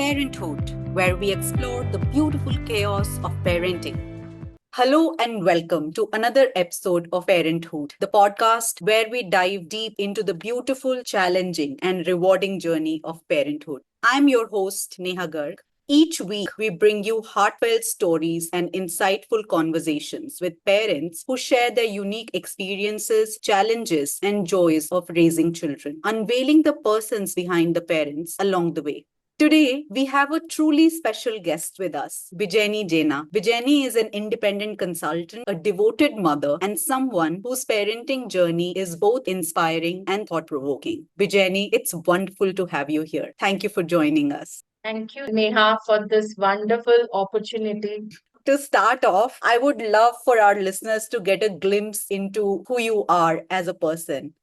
Parenthood, where we explore the beautiful chaos of parenting. Hello and welcome to another episode of Parenthood, the podcast where we dive deep into the beautiful, challenging, and rewarding journey of parenthood. I'm your host, Neha Garg. Each week, we bring you heartfelt stories and insightful conversations with parents who share their unique experiences, challenges, and joys of raising children, unveiling the persons behind the parents along the way. Today, we have a truly special guest with us, Bijayini Jena. Bijayini is an independent consultant, a devoted mother, and someone whose parenting journey is both inspiring and thought provoking. Bijayini, it's wonderful to have you here. Thank you for joining us. Thank you, Neha, for this wonderful opportunity. To start off, I would love for our listeners to get a glimpse into who you are as a person.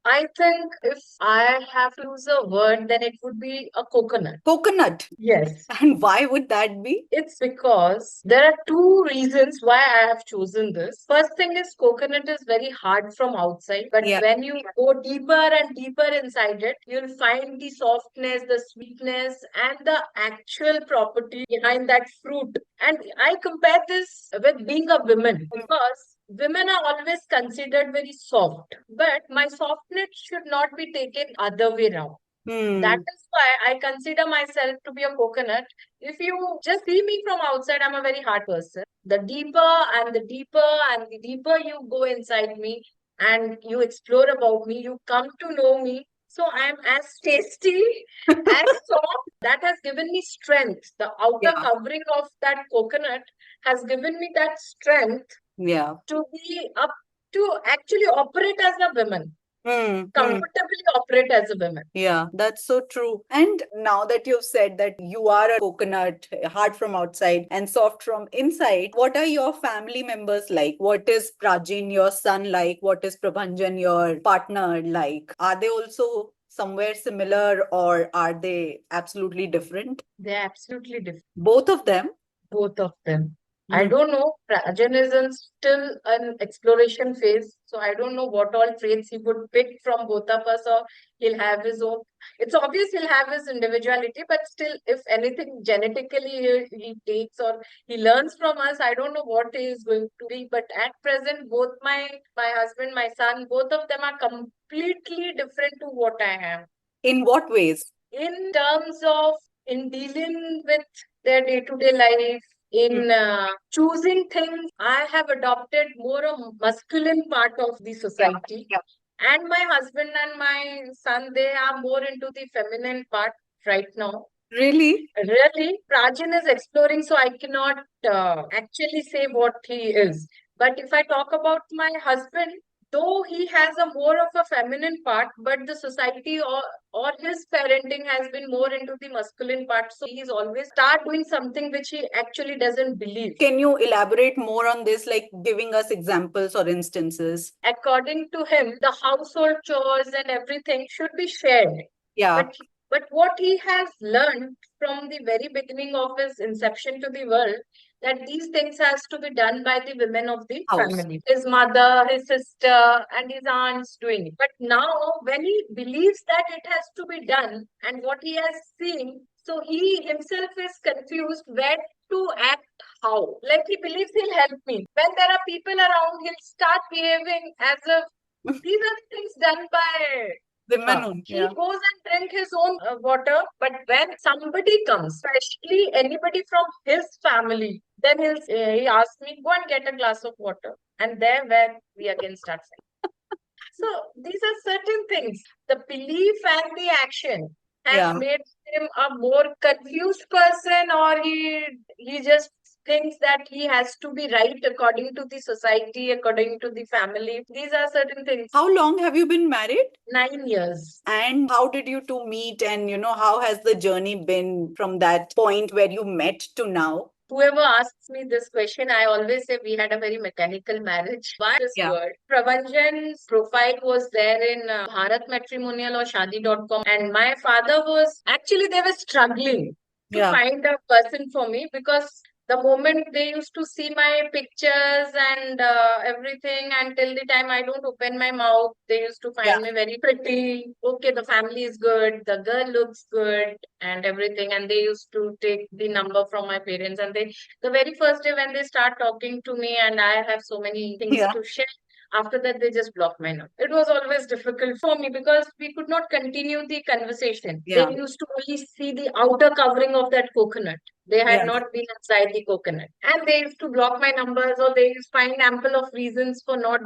I think if I have to use a word, then it would be a coconut. Coconut. Yes. And why would that be? It's because there are two reasons why I have chosen this. First thing is coconut is very hard from outside, but Yeah. when you go deeper and deeper inside it, you'll find the softness, the sweetness, and the actual property behind that fruit. And I compare this with being a woman because women are always considered very soft, but my softness should not be taken other way around. That is why I consider myself to be a coconut. If you just see me from outside, I'm a very hard person. The deeper and the deeper and the deeper you go inside me and you explore about me, you come to know me. So I'm as tasty, as soft. That has given me strength. The outer Yeah. covering of that coconut has given me that strength Yeah. to be up to actually operate as a woman, Hmm. comfortably operate as a woman. Yeah, that's so true. And now that you've said that you are a coconut, hard from outside and soft from inside, what are your family members like? What is Prajin, your son, like? What is Prabhanjan, your partner, like? Are they also somewhere similar or are they absolutely different? They're absolutely different, Both of them? both of them. I Mm. don't know. Rajan is in still an exploration phase, so I don't know what all traits he would pick from both of us, or he'll have his own. It's obvious he'll have his individuality, but still, if anything genetically he takes or he learns from us, I don't know what he is going to be. But at present, both my husband, my son, both of them are completely different to what I am. In what ways? In terms of in dealing with their day-to-day life, Mm. in choosing things, I have adopted more a masculine part of the Yeah. society, Yeah. and my husband and my son, they are more into the feminine part right now. Really? Really, Prajan is exploring, so I cannot actually say what he is. But if I talk about my husband, though he has a more of a feminine part, but the society or his parenting has been more into the masculine part. So he's always start doing something which he actually doesn't believe. Can you elaborate more on this, like giving us examples or instances? According to him, the household chores and everything should be shared. Yeah. But what he has learned from the very beginning of his inception to the world, that these things has to be done by the women of the House. family. His mother, his sister, and his aunts doing it. But now when he believes that it has to be done and what he has seen, so he himself is confused where to act how. Like he believes he'll help me. When there are people around, he'll start behaving as if these are things done by Women only. he Yeah. goes and drink his own water, but when somebody comes, especially anybody from his family, then he asks me, go and get a glass of water. And there where we again start fighting. So these are certain things. The belief and the action has Yeah. made him a more confused person, or he just thinks that he has to be right according to the society, according to the family. These are certain things. How long have you been married? 9 years. And how did you two meet? And, how has the journey been from that point where you met to now? Whoever asks me this question, I always say we had a very mechanical marriage. Why this Yeah. word? Prabhanjan's profile was there in Bharat Matrimonial or Shadi.com, and my father was actually they were struggling to Yeah. find a person for me because The moment they used to see my pictures and everything, until the time I don't open my mouth, they used to Yeah. find me very pretty. Okay, the family is good, the girl looks good, and everything. And they used to take the number from my parents. And the very first day when they start talking to me, and I have so many things Yeah. to share. After that, they just block my number. It was always difficult for me because we could not continue the conversation. They Yeah. used to only see the outer covering of that coconut. They had Yes. not been inside the coconut. And they used to block my numbers, or they used to find ample of reasons for not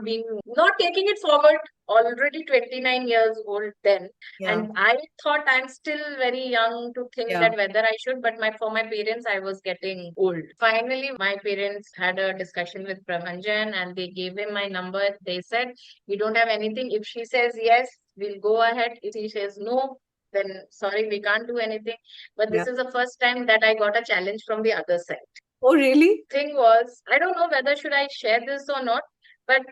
taking it forward. Already 29 years old then. Yeah. And I thought I'm still very young to think Yeah. that whether I should, but for my parents, I was getting old. Finally, my parents had a discussion with Pramanjan and they gave him my number. They said, we don't have anything. If she says yes, we'll go ahead. If she says no, then sorry, we can't do anything. But Yeah. this is the first time that I got a challenge from the other side. Oh, really? Thing was, I don't know whether should I share this or not, but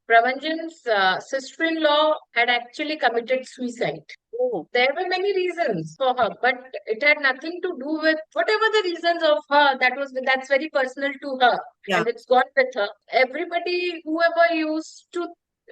Pravanjan's sister-in-law had actually committed suicide. Oh, There were many reasons for her, but it had nothing to do with whatever the reasons of her. That's very personal to her, yeah. and it's gone with her. Everybody, whoever used to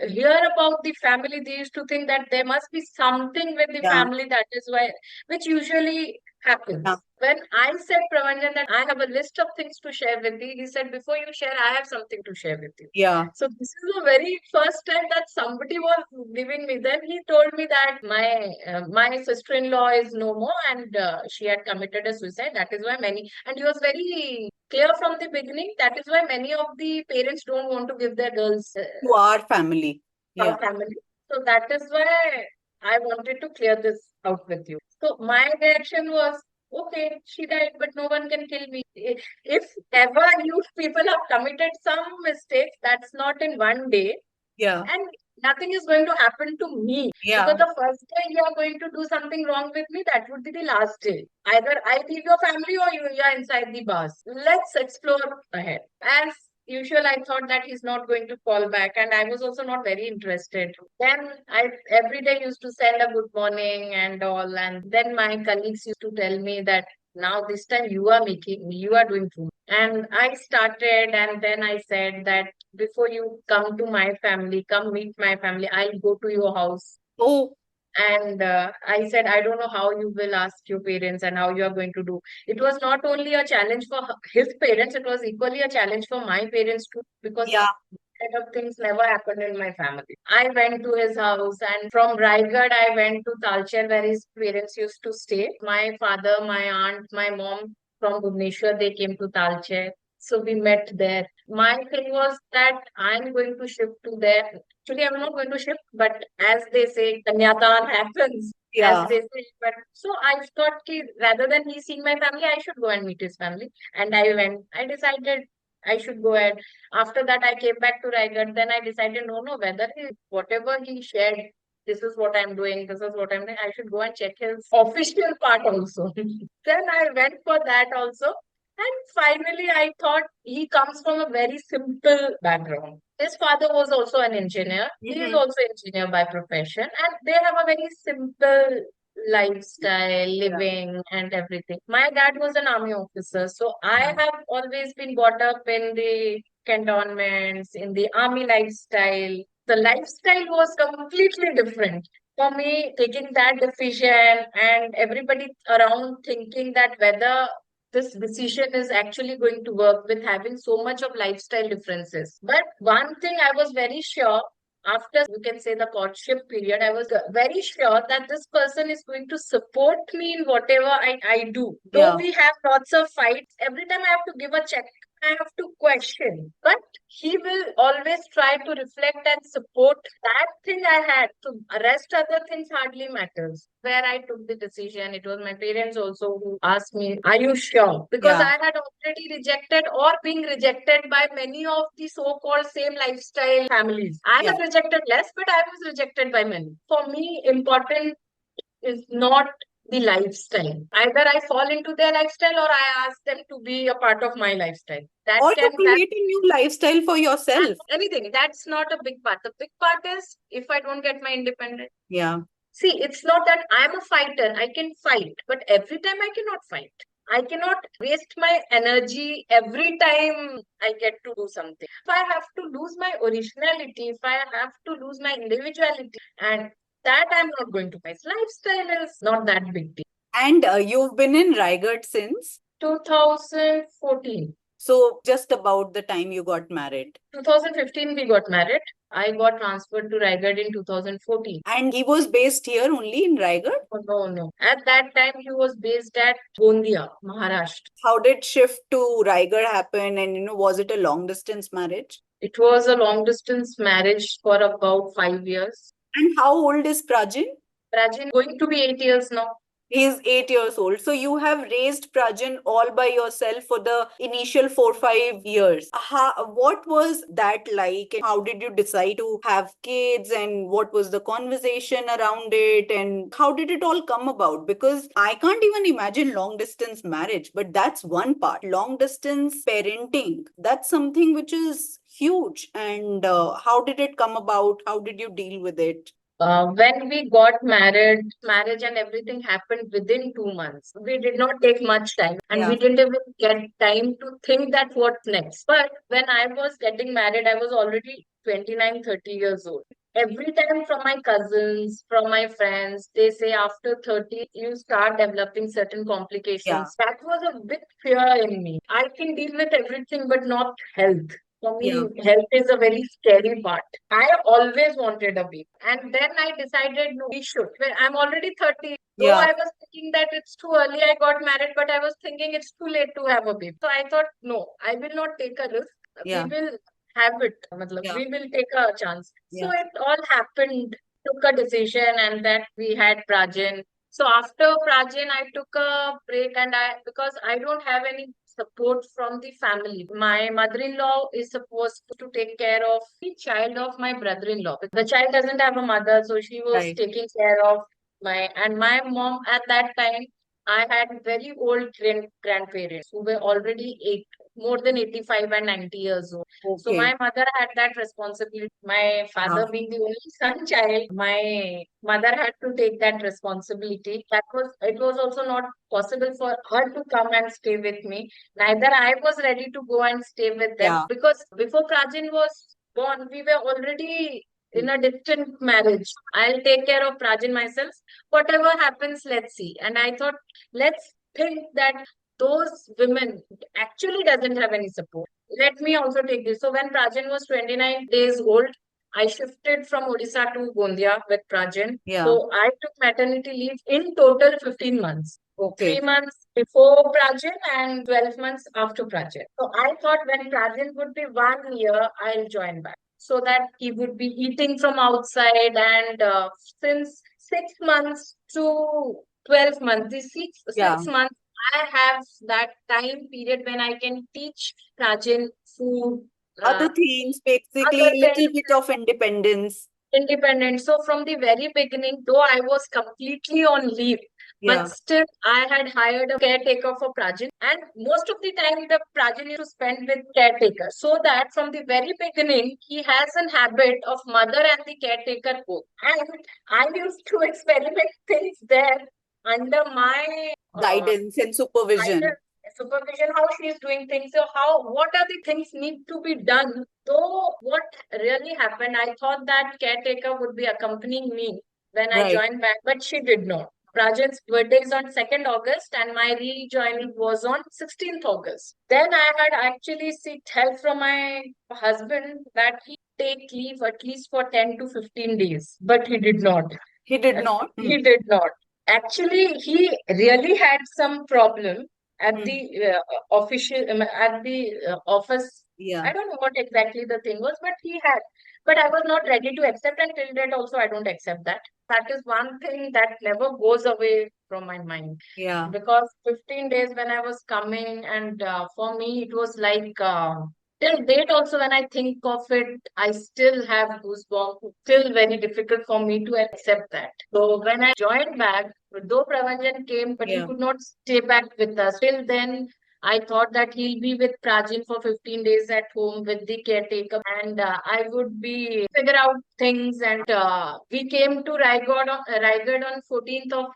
hear about the family, they used to think that there must be something with the Yeah. family. That is why, which usually Yeah. happens. When I said, Pravanjan, that I have a list of things to share with you, he said, before you share, I have something to share with you. Yeah. So this is the very first time that somebody was giving me. Then he told me that my sister-in-law is no more, and she had committed a suicide. That is why many, and he was very clear from the beginning. That is why many of the parents don't want to give their girls To our family. Yeah. our family. So that is why I wanted to clear this out with you. So my reaction was, okay, she died, but no one can kill me. If ever you people have committed some mistakes, that's not in one day, Yeah. and nothing is going to happen to me. Yeah. Because the first day you are going to do something wrong with me, that would be the last day. Either I leave your family or you are inside the bars. Let's explore ahead. As usual, I thought that he's not going to call back, and I was also not very interested. Then I every day used to send a good morning and all, and then my colleagues used to tell me that now this time you are doing too much. And I started, and then I said that before you come to my family, come meet my family, I'll go to your house. Oh, And I said, I don't know how you will ask your parents and how you are going to do. It was not only a challenge for his parents, it was equally a challenge for my parents too, because yeah. kind of things never happened in my family. I went to his house, and from Raigad, I went to Talcher where his parents used to stay. My father, my aunt, my mom from Bhubaneswar, they came to Talcher. So we met there. My thing was that I'm going to shift to there. Actually, I'm not going to shift, but as they say, Kanyatan happens, as Yeah. they say. But so I thought, rather than he seeing my family, I should go and meet his family. And I went. I decided I should go ahead. After that, I came back to Raigad. Then I decided, no, whatever he shared, this is what I'm doing, this is what I'm doing. I should go and check his official part also. Then I went for that also. And finally, I thought he comes from a very simple background. His father was also an engineer. He is Mm-hmm. also engineer by profession, and they have a very simple lifestyle, Yeah. living, and everything. My dad was an army officer, so I Yeah. have always been brought up in the cantonments, in the army lifestyle. The lifestyle was completely different. For me, taking that decision and everybody around thinking that whether this decision is actually going to work with having so much of lifestyle differences. But one thing I was very sure after you can say the courtship period, I was very sure that this person is going to support me in whatever I do. Though Yeah. we have lots of fights, every time I have to give a check, I have to question. But he will always try to reflect and support that thing I had. So rest other things hardly matters. Where I took the decision, it was my parents also who asked me, are you sure? Because Yeah. I had already rejected or being rejected by many of the so-called same lifestyle families. I Yeah. have rejected less, but I was rejected by many. For me, important is not the lifestyle. Either I fall into their lifestyle or I ask them to be a part of my lifestyle. That Or to can that create a new lifestyle for yourself. anything. That's not a big part. The big part is if I don't get my independence. Yeah. See, it's not that I'm a fighter. I can fight, but every time I cannot fight. I cannot waste my energy every time I get to do something. If I have to lose my originality, if I have to lose my individuality, and that I'm not going to face. Lifestyle is not that big deal. And you've been in Raigad since? 2014. So just about the time you got married. 2015 we got married. I got transferred to Raigad in 2014. And he was based here only in Raigad? Oh, no, no. At that time, he was based at Gondia, Maharashtra. How did shift to Raigad happen? And was it a long distance marriage? It was a long distance marriage for about 5 years. And how old is Prajin? Prajin going to be 8 years now. He's 8 years old. So you have raised Prajin all by yourself for the initial 4-5 years. What was that like? And how did you decide to have kids? And what was the conversation around it? And how did it all come about? Because I can't even imagine long distance marriage, but that's one part. Long distance parenting, that's something which is huge. And how did it come about? How did you deal with it? When we got married, marriage and everything happened within 2 months. We did not take much time and Yeah. we didn't even get time to think that what's next. But when I was getting married, I was already 29, 30 years old. Every time from my cousins, from my friends, they say after 30, you start developing certain Yeah. complications. That was a big fear in me. I can deal with everything, but not health. For Yeah. me, health is a very scary part. I always wanted a baby. And then I decided, no, we should. Well, I'm already 30. Though Yeah. I was thinking that it's too early, I got married, but I was thinking it's too late to have a baby. So I thought, no, I will not take a risk. We Yeah. will have it. Yeah. We will take a chance. So Yeah. it all happened, took a decision, and that we had Prajan. So after Prajan, I took a break and because I don't have any support from the family. My mother-in-law is supposed to take care of the child of my brother-in-law. The child doesn't have a mother, so she was Right. taking care of my mom at that time. I had very old grandparents who were already more than 85 and 90 years old. So Okay. my mother had that responsibility. My Yeah. father being the only son child, my mother had to take that responsibility. It was also not possible for her to come and stay with me. Neither I was ready to go and stay with them Yeah. because before Prajin was born, we were already in a distant marriage. I'll take care of Prajin myself. Whatever happens, let's see. And I thought, let's think that those women actually doesn't have any support. Let me also take this. So when Prajan was 29 days old, I shifted from Odisha to Gondia with Prajan. Yeah. So I took maternity leave in total 15 months. Okay. 3 months before Prajan and 12 months after Prajan. So I thought when Prajan would be 1 year, I'll join back so that he would be eating from outside. And since 6 months to 12 months, the Yeah. 6 months, I have that time period when I can teach Rajin food, Other things, basically, other things, little bit of independence. independent. So from the very beginning, though I was completely on leave, Yeah. but still I had hired a caretaker for Prajin. And most of the time, the Prajin used to spend with caretaker. So that from the very beginning, he has an habit of mother and the caretaker both. And I used to experiment things there under my Guidance and supervision. supervision, how she is doing things. So what are the things need to be done? So what really happened, I thought that caretaker would be accompanying me when I Right. joined back, but she did not. Rajan's birthday is on 2nd August and my rejoining was on 16th August. Then I had actually seeked help from my husband that he take leave at least for 10 to 15 days, but he did not. He did not. He did not. Actually, he really had some problem at Hmm. the at the office. Yeah. I don't know what exactly the thing was, but he had. But I was not ready to accept, and till date also I don't accept that. That is one thing that never goes away from my mind. Yeah. Because 15 days when I was coming, and for me it was like till date also when I think of it, I still have goosebumps. It's still very difficult for me to accept that. So when I joined back, though Pravanjan came, but he Yeah. could not stay back with us. Till then, I thought that he'll be with Prajin for 15 days at home with the caretaker and I would be figure out things and we came to Raigad on 14th of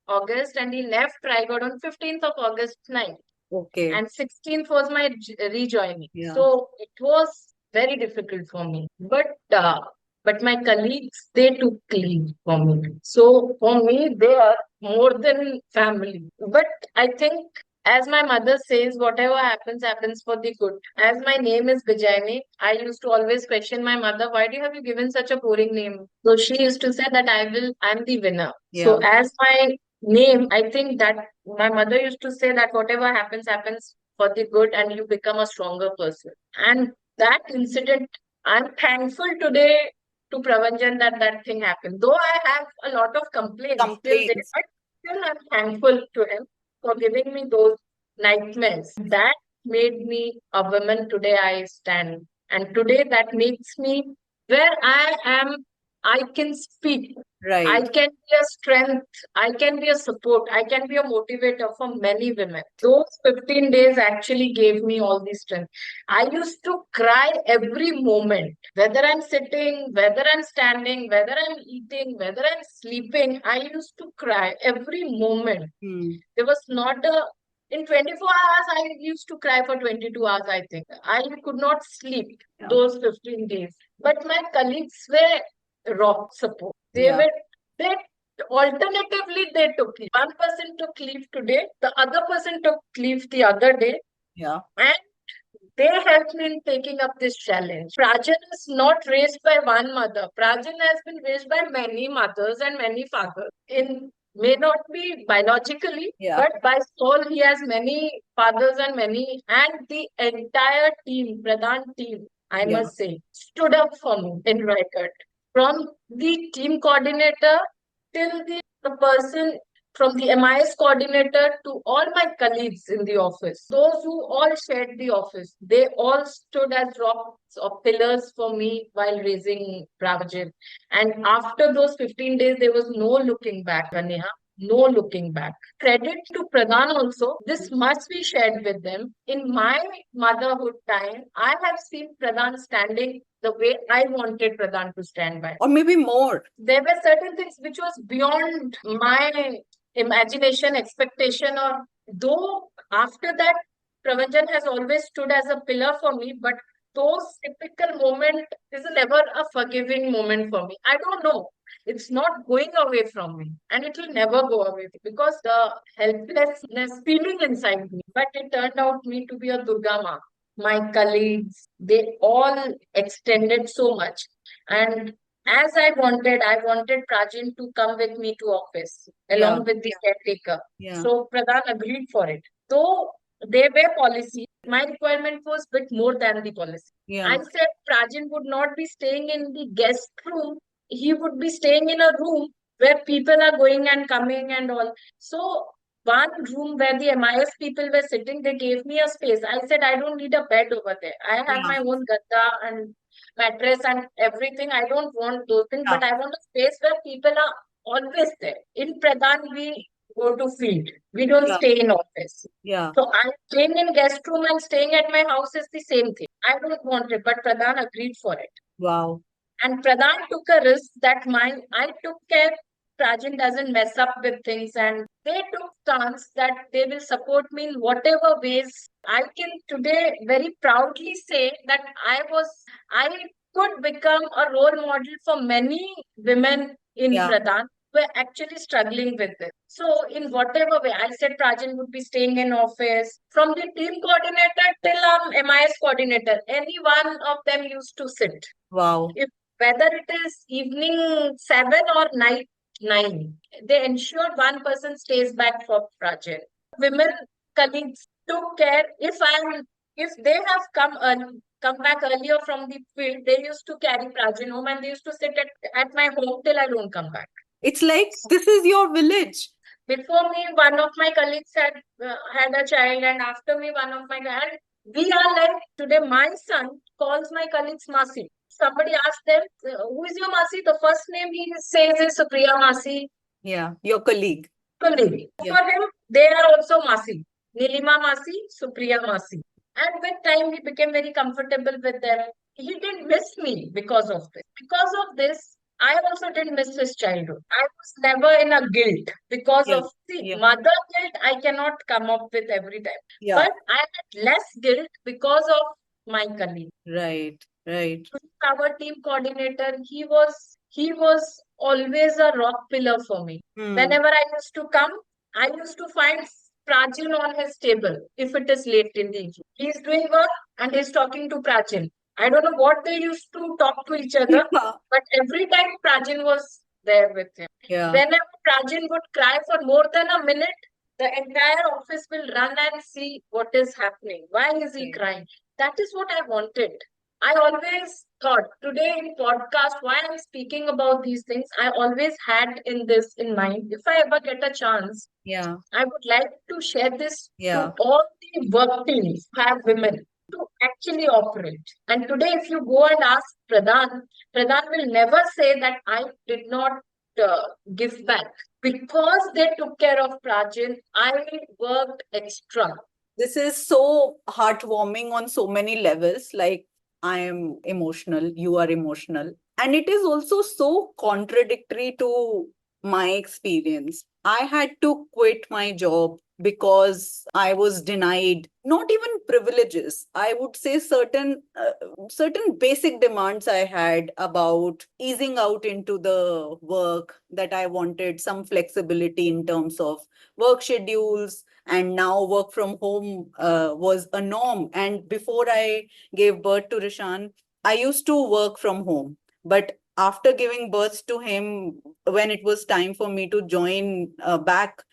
August and he left Raigad on 15th of August night. Okay. And 16th was my rejoining. Yeah. So it was very difficult for me. But my colleagues, they took leave for me. So for me, they are more than family. But I think, as my mother says, whatever happens, happens for the good. As my name is Bijayini, I used to always question my mother, why do you have you given such a boring name? So she used to say that I'm the winner. So Yeah. as my name, I think that my mother used to say that whatever happens, happens for the good and you become a stronger person. And that incident, I'm thankful today to Pravanjan that that thing happened. Though I have a lot of complaints still there, Complaints. but still I'm thankful to him for giving me those nightmares. That made me a woman today I stand. And today that makes me where I am, I can speak. I Right. can be a strength. I can be a support. I can be a motivator for many women. Those 15 days actually gave me all the strength. I used to cry every moment, whether I'm sitting, whether I'm standing, whether I'm eating, whether I'm sleeping. I used to cry every moment. Hmm. There was not a in 24 hours, I used to cry for 22 hours, I think. I could not sleep Yeah. those 15 days. But my colleagues were rock support. Yeah. They alternatively they took leave. One person took leave today, the other person took leave the other day, Yeah. and they helped me in taking up this challenge. Prajan is not raised by one mother. Prajan has been raised by many mothers and many fathers. In may not be biologically, Yeah. but by soul he has many fathers and many, and the entire team, Pradhan team, I Yeah. must say, stood up for me in record. From the team coordinator till the person from the MIS coordinator to all my colleagues in the office, those who all shared the office, they all stood as rocks or pillars for me while raising Bravajan. And after those 15 days, there was no looking back, Aneha. No looking back. Credit to Pradhan also. This must be shared with them. In my motherhood time, I have seen Pradhan standing the way I wanted Pradhan to stand by. Or maybe more. There were certain things which was beyond my imagination, expectation, or though after that, Pravanjan has always stood as a pillar for me, but those typical moment is never a forgiving moment for me. I don't know. It's not going away from me and it will never go away because the helplessness feeling inside me. But it turned out me to be a Durga Ma. My colleagues, they all extended so much. And as I wanted Prajin to come with me to office Yeah. along with the caretaker. Yeah. So Pradhan agreed for it. Though they were policy, my requirement was bit more than the policy. Yeah. I said Prajin would not be staying in the guest room. He would be staying in a room where people are going and coming and all. So one room where the MIS people were sitting, they gave me a space. I said, I don't need a bed over there. I have Yeah. my own gadda and mattress and everything. I don't want those things, Yeah. but I want a space where people are always there. In Pradhan, we go to field. We don't Yeah. stay in office. Yeah. So I'm staying in guest room and staying at my house is the same thing. I don't want it, but Pradhan agreed for it. Wow. And Pradhan took a risk that I took care Prajan doesn't mess up with things and they took stance that they will support me in whatever ways. I can today very proudly say that I could become a role model for many women in Yeah. Pradhan who are actually struggling with this. So in whatever way, I said Prajan would be staying in office from the team coordinator till MIS coordinator. Any one of them used to sit. Wow. If whether it is evening 7 or night 9, they ensured one person stays back for project. Women colleagues took care. If they have come back earlier from the field, they used to carry Prajin home and they used to sit at my home till I don't come back. It's like this is your village. Before me, one of my colleagues had a child, and after me, one of my and we are like today. My son calls my colleagues Masi. Somebody asked them, "Who is your Masi?" The first name he says is Supriya Masi. Yeah. Your colleague. Colleague. Yeah. For him, they are also Masi. Nilima Masi, Supriya Masi. And with time, he became very comfortable with them. He didn't miss me because of this. Because of this, I also didn't miss his childhood. I was never in a guilt because Yeah. of, see, Yeah. mother guilt I cannot come up with every time. Yeah. But I had less guilt because of my colleague. Right. Right. Our team coordinator, he was always a rock pillar for me. Hmm. Whenever I used to come, I used to find Prajin on his table if it is late in the evening. He's doing work and he's talking to Prajin. I don't know what they used to talk to each other, Yeah. but every time Prajin was there with him. Yeah. Whenever Prajin would cry for more than a minute, the entire office will run and see what is happening. Why is he Right. crying? That is what I wanted. I always thought today in podcast, why I'm speaking about these things, I always had in this in mind. If I ever get a chance, Yeah. I would like to share this to Yeah. all the work teams who have women to actually operate. And today, if you go and ask Pradhan, Pradhan will never say that I did not uh, give back. Because they took care of Prajin, I worked extra. This is so heartwarming on so many levels. Like, I am emotional, you are emotional. And it is also so contradictory to my experience. I had to quit my job because I was denied not even privileges. I would say certain basic demands I had about easing out into the work, that I wanted some flexibility in terms of work schedules, and now work from home was a norm. And before I gave birth to Rishan, I used to work from home. But after giving birth to him, when it was time for me to join back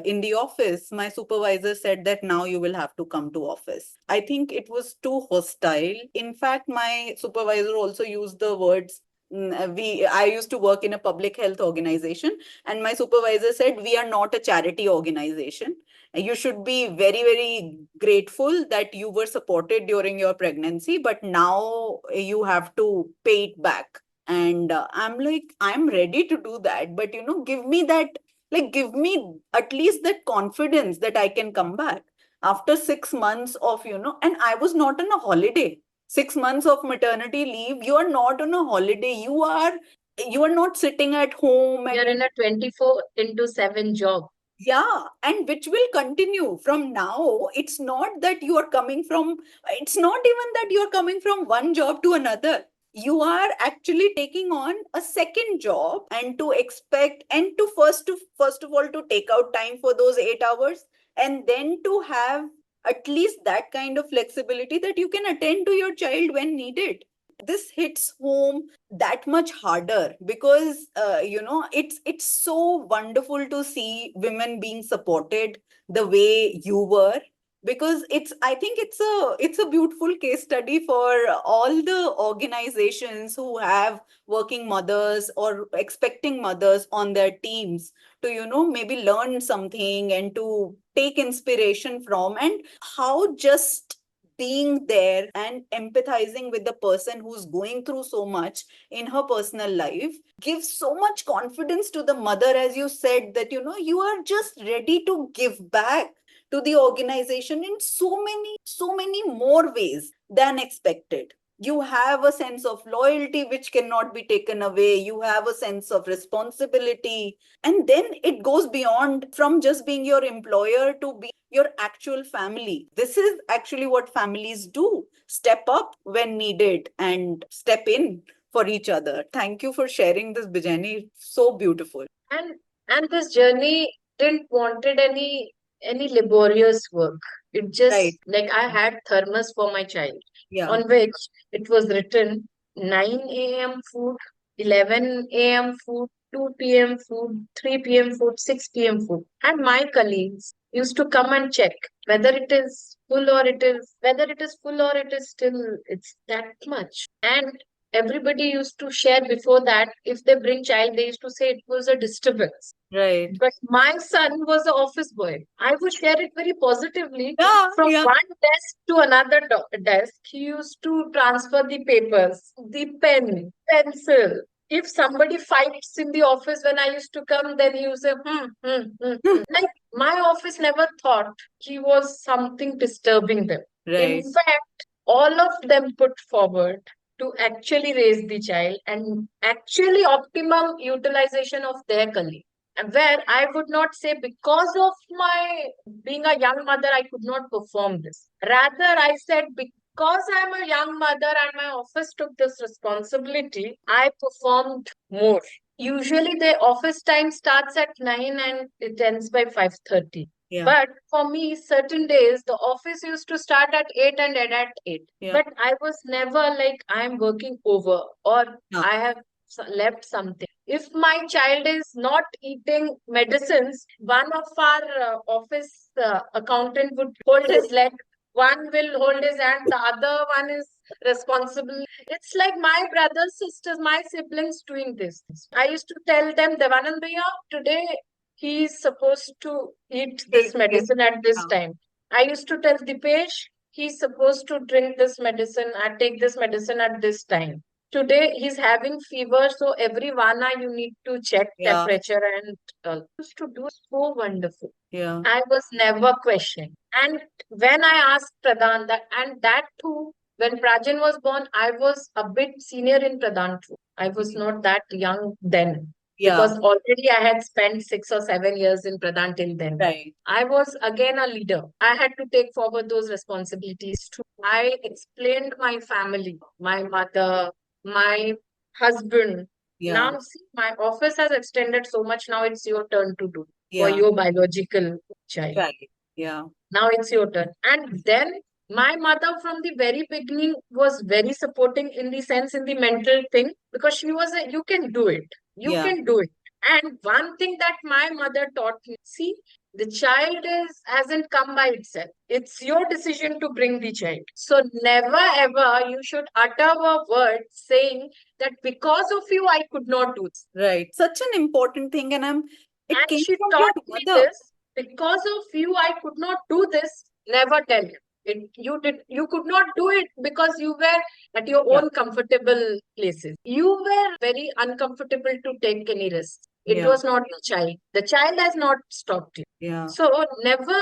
in the office, my supervisor said that now you will have to come to office. I think it was too hostile. In fact, my supervisor also used the words, I used to work in a public health organization, and my supervisor said, we are not a charity organization. You should be very, very grateful that you were supported during your pregnancy, but now you have to pay it back. And I'm like, I'm ready to do that, but give me that, like, give me at least that confidence that I can come back after 6 months of, and I was not on a holiday. 6 months of maternity leave, you are not on a holiday. You are not sitting at home and You're in a 24 into 7 job. yeah, and which will continue from now. It's not that you are coming from, it's not even that you are coming from one job to another. You are actually taking on a second job, and to expect, and to first of all to take out time for those 8 hours, and then to have at least that kind of flexibility that you can attend to your child when needed. This hits home that much harder because it's so wonderful to see women being supported the way you were, because I think it's a beautiful case study for all the organizations who have working mothers or expecting mothers on their teams to maybe learn something and to take inspiration from, and how just being there and empathizing with the person who's going through so much in her personal life gives so much confidence to the mother, as you said, that you are just ready to give back to the organization in so many more ways than expected. You have a sense of loyalty which cannot be taken away. You have a sense of responsibility, and then it goes beyond from just being your employer to be your actual family. This is actually what families do: step up when needed and step in for each other. Thank you for sharing this, Bijani. So beautiful. And this journey didn't wanted any laborious work. It Right. just like I had thermos for my child, Yeah. on which it was written 9 a.m. food, 11 a.m. food, 2 p.m. food, 3 p.m. food, 6 p.m. food. And my colleagues used to come and check whether it is full or it is whether it is full or it is still it's that much. And everybody used to share before that. If they bring child, they used to say it was a disturbance. Right. But my son was an office boy. I would share it very positively. Yeah. From Yeah. one desk to another desk, he used to transfer the papers, the pen, pencil. If somebody fights in the office when I used to come, then he used to say, Like my office never thought he was something disturbing them. In Right. fact, all of them put forward to actually raise the child and actually optimum utilization of their colleague. And where I would not say because of my being a young mother, I could not perform this. Rather, I said because I'm a young mother and my office took this responsibility, I performed more. Usually the office time starts at 9 and it ends by 5:30. Yeah. But for me, certain days the office used to start at 8 and end at 8. Yeah. But I was never like I'm working over or No. I have left something. If my child is not eating medicines, one of our office accountant would hold his leg, one will hold his hand, the other one is responsible. It's like my brothers, sisters, my siblings doing this. I used to tell them, Devanand Bhaiya, today he is supposed to eat this medicine at this time. I used to tell Dipesh, he's supposed to drink this medicine, take this medicine at this time. Today he's having fever, so every 1 hour you need to check temperature and used to do so wonderful. Yeah. I was never questioned. And when I asked Pradhan that, and that too, when Prajan was born, I was a bit senior in Pradhan too. I was not that young then. Yeah. Because already I had spent 6 or 7 years in Pradhan till then. Right. I was again a leader. I had to take forward those responsibilities too. I explained my family, my mother, my husband. Yeah. Now, see, my office has extended so much. Now it's your turn to do for Yeah. your biological child. Right. Yeah. Now it's your turn. And then my mother from the very beginning was very supporting in the sense in the mental thing because she was a, you can do it. You Yeah. can do it. And one thing that my mother taught me, see, the child hasn't come by itself. It's your decision to bring the child. So never ever you should utter a word saying that because of you I could not do this. Right. Such an important thing, and it And came she from taught your me mother. this because of you I could not do this. Never tell you. You could not do it because you were at your own comfortable places. You were very uncomfortable to take any risk. It was not your child. The child has not stopped you. Yeah. So never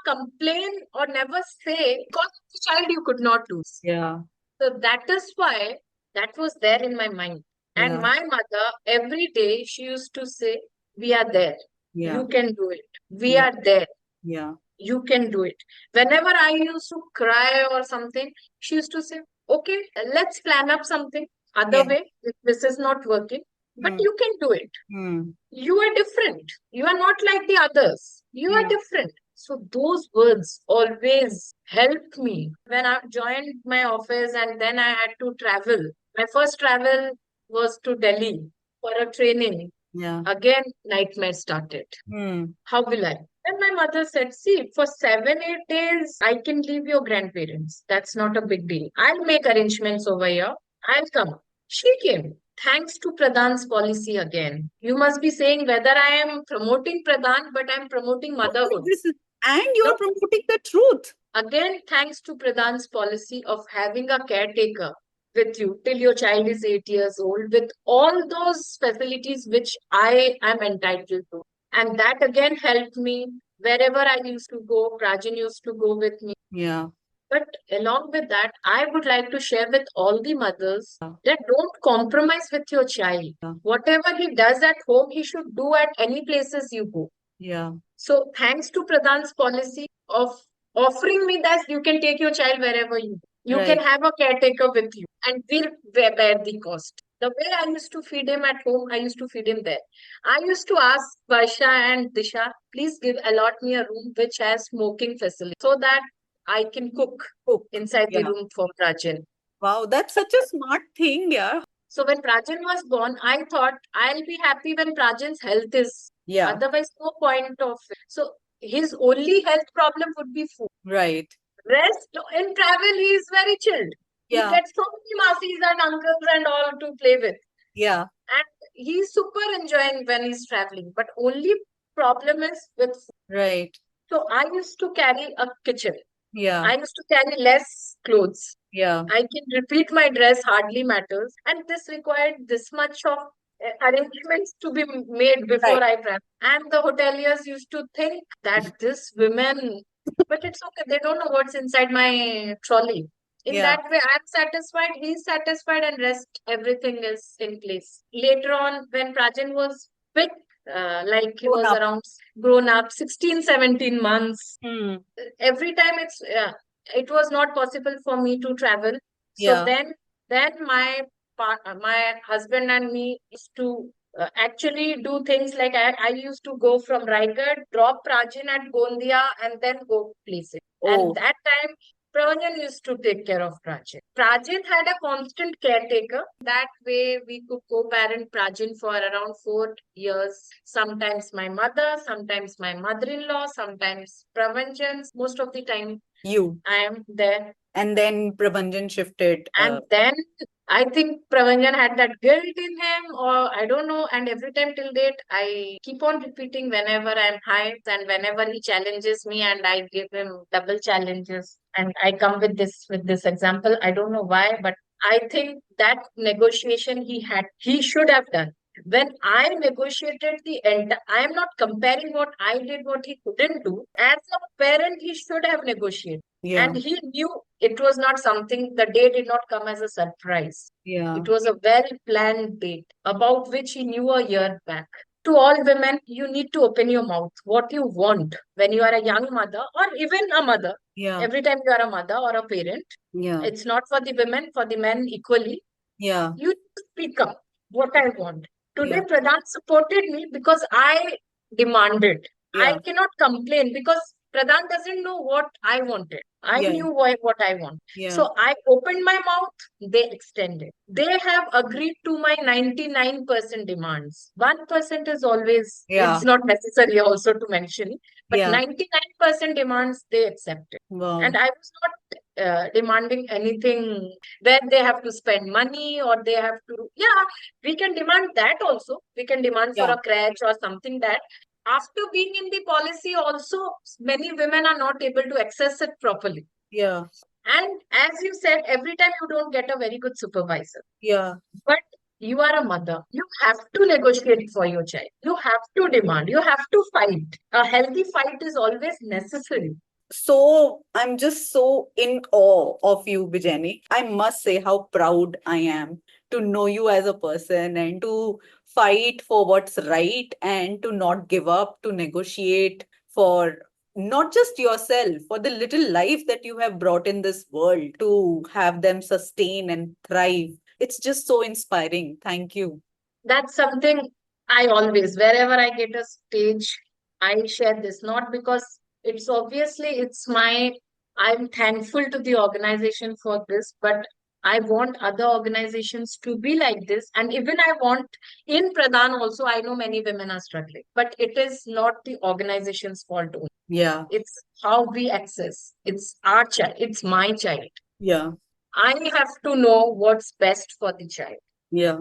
complain or never say because of the child you could not do. Yeah. So that is why that was there in my mind. And Yeah. my mother, every day, she used to say, we are there. Yeah. You can do it. We Yeah. are there. Yeah. You can do it. Whenever I used to cry or something, she used to say, okay, let's plan up something other way if this is not working. But you can do it. You are different. You are not like the others. You are different. So those words always helped me when I joined my office and then I had to travel. My first travel was to Delhi for a training. Yeah. Again, nightmare started. How will I? Then my mother said, see, for 7, 8 days, I can leave your grandparents. That's not a big deal. I'll make arrangements over here. I'll come. She came. Thanks to Pradhan's policy again. You must be saying whether I am promoting Pradhan, but I'm promoting motherhood. And you're promoting the truth. Again, thanks to Pradhan's policy of having a caretaker with you till your child is 8 years old with all those facilities which I am entitled to. And that again helped me wherever I used to go. Rajan used to go with me. Yeah. But along with that, I would like to share with all the mothers that don't compromise with your child. Whatever he does at home, he should do at any places you go. Yeah. So thanks to Pradhan's policy of offering me that you can take your child wherever you go. You can have a caretaker with you and we'll bear the cost. The way I used to feed him at home, I used to feed him there. I used to ask Varsha and Disha, please allot me a room which has smoking facility so that I can cook inside the room for Prajan. Wow, that's such a smart thing, yeah. So when Prajan was born, I thought I'll be happy when Prajan's health is. Otherwise, no point of it. So his only health problem would be food. Right. Rest in travel, he is very chilled. He gets so many masis and uncles and all to play with. Yeah. And he's super enjoying when he's traveling. But only problem is with food. Right. So I used to carry a kitchen. Yeah. I used to carry less clothes. Yeah. I can repeat my dress, hardly matters. And this required this much of arrangements to be made before I travel. And the hoteliers used to think that this women, but it's okay. They don't know what's inside my trolley. In Yeah. that way, I'm satisfied, he's satisfied, and rest everything is in place. Later on, when Prajan was big, like he Grown was up. around grown up, 16, 17 months, Hmm. every time it was not possible for me to travel. So Yeah. then my husband and me used to actually do things like I used to go from Raigad, drop Prajin at Gondia, and then go places. And Oh, that time, Prajan used to take care of Prajin. Prajin had a constant caretaker. That way, we could co-parent Prajin for around 4 years. Sometimes my mother, sometimes my mother-in-law, sometimes Pravanjan. Most of the time, you. I am there. And then Prabhanjan shifted. And then I think Pravanjan had that guilt in him, or I don't know. And every time till date, I keep on repeating whenever I'm high and whenever he challenges me, and I give him double challenges. And I come with this example. I don't know why, but I think that negotiation he should have done. When I negotiated the end, I am not comparing what I did, what he couldn't do. As a parent, he should have negotiated. Yeah. And he knew it was not something, the day did not come as a surprise. Yeah. It was a well planned date about which he knew a year back. To all women, you need to open your mouth. What you want when you are a young mother or even a mother, Yeah. every time you are a mother or a parent, Yeah. it's not for the women, for the men equally. Yeah. You speak up what I want. Today, Yeah. Pradhan supported me because I demanded. I Yeah. cannot complain because Pradhan doesn't know what I wanted. I Yeah. knew what I want. Yeah. So I opened my mouth, they extended. They have agreed to my 99% demands. 1% is always, Yeah. it's not necessary also to mention, but Yeah. 99% demands they accepted. Wow. And I was not demanding anything where they have to spend money or they have to, yeah, we can demand that also. We can demand for Yeah. a crèche or something that after being in the policy also, many women are not able to access it properly. Yeah. And as you said, every time you don't get a very good supervisor, Yeah. but you are a mother. You have to negotiate for your child. You have to demand. You have to fight. A healthy fight is always necessary. So I'm just so in awe of you, Bijayini. I must say how proud I am to know you as a person and to fight for what's right and to not give up, to negotiate for not just yourself, for the little life that you have brought in this world, to have them sustain and thrive. It's just so inspiring. Thank you. That's something I always, wherever I get a stage, I share this. Not because it's obviously it's my, I'm thankful to the organization for this, but I want other organizations to be like this. And even I want in Pradhan also, I know many women are struggling, but it is not the organization's fault only. Yeah. It's how we access. It's our child. It's my child. Yeah. I have to know what's best for the child. Yeah.